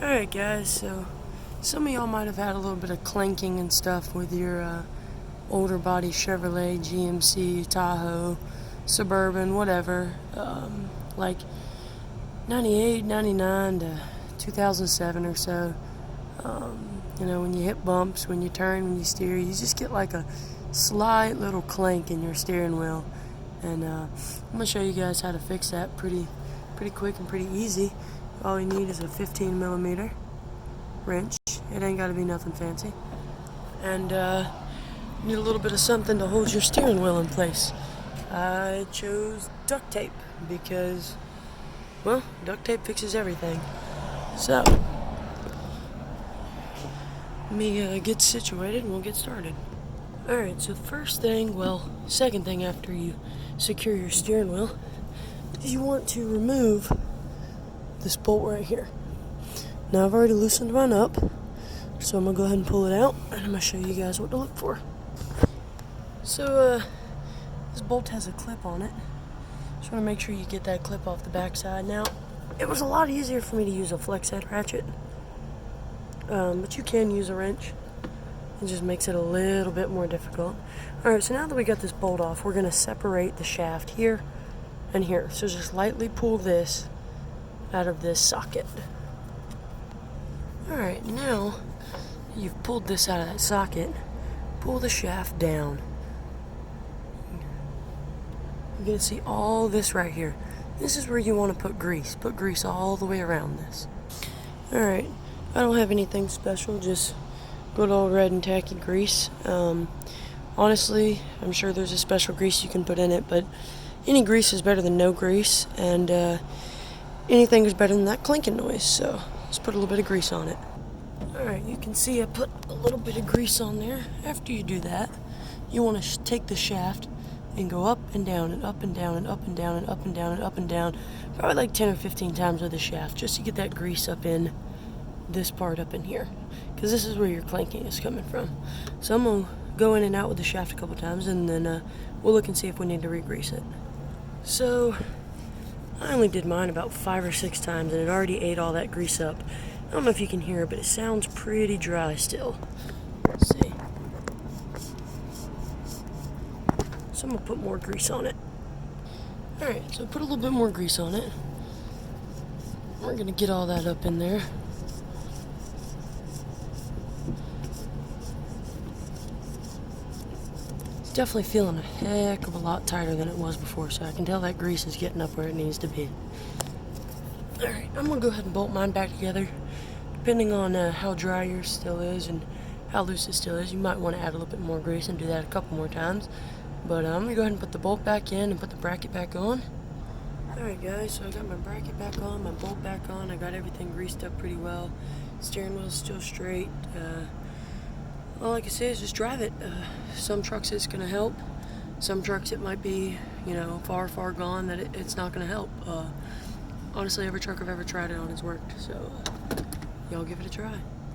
Alright guys, so some of y'all might have had a little bit of clanking and stuff with your older body Chevrolet, GMC, Tahoe, Suburban, whatever, like 98, 99 to 2007 or so. You know, when you hit bumps, when you turn, when you steer, you just get like a slight little clank in your steering wheel. And I'm going to show you guys how to fix that pretty quick and pretty easy. All you need is a 15mm wrench. It ain't got to be nothing fancy. And you need a little bit of something to hold your steering wheel in place. I chose duct tape because, well, duct tape fixes everything. So, let me get situated and we'll get started. Alright, so second thing after you secure your steering wheel is you want to remove this bolt right here. Now I've already loosened mine up, so I'm going to go ahead and pull it out and I'm going to show you guys what to look for. So this bolt has a clip on it. Just want to make sure you get that clip off the back side. Now, it was a lot easier for me to use a flex head ratchet, but you can use a wrench. It just makes it a little bit more difficult. Alright, so now that we got this bolt off, we're going to separate the shaft here and here. So just lightly pull this out of this socket. Alright, now you've pulled this out of that socket, pull the shaft down. You're going to see all this right here. This is where you want to put grease. Put grease all the way around this. Alright, I don't have anything special, just good old red and tacky grease. Honestly, I'm sure there's a special grease you can put in it, but any grease is better than no grease, and anything is better than that clinking noise, so let's put a little bit of grease on it. Alright, you can see I put a little bit of grease on there. After you do that, you want to take the shaft and go up and down and up and down and up and down and up and down and up and down, probably like 10 or 15 times with the shaft, just to get that grease up in this part up in here, because this is where your clanking is coming from. So I'm going to go in and out with the shaft a couple times, and then we'll look and see if we need to re-grease it. So I only did mine about 5 or 6 times, and it already ate all that grease up. I don't know if you can hear it, but it sounds pretty dry still. Let's see. So I'm going to put more grease on it. Alright, so put a little bit more grease on it. We're going to get all that up in there. It's definitely feeling a heck of a lot tighter than it was before, so I can tell that grease is getting up where it needs to be. Alright, I'm going to go ahead and bolt mine back together. Depending on how dry yours still is and how loose it still is, you might want to add a little bit more grease and do that a couple more times. But I'm going to go ahead and put the bolt back in and put the bracket back on. Alright guys, so I got my bracket back on, my bolt back on, I got everything greased up pretty well. Steering wheel's still straight. All I can say is just drive it. Some trucks it's going to help. Some trucks it might be, you know, far gone that it's not going to help. Honestly, every truck I've ever tried it on has worked, so y'all give it a try.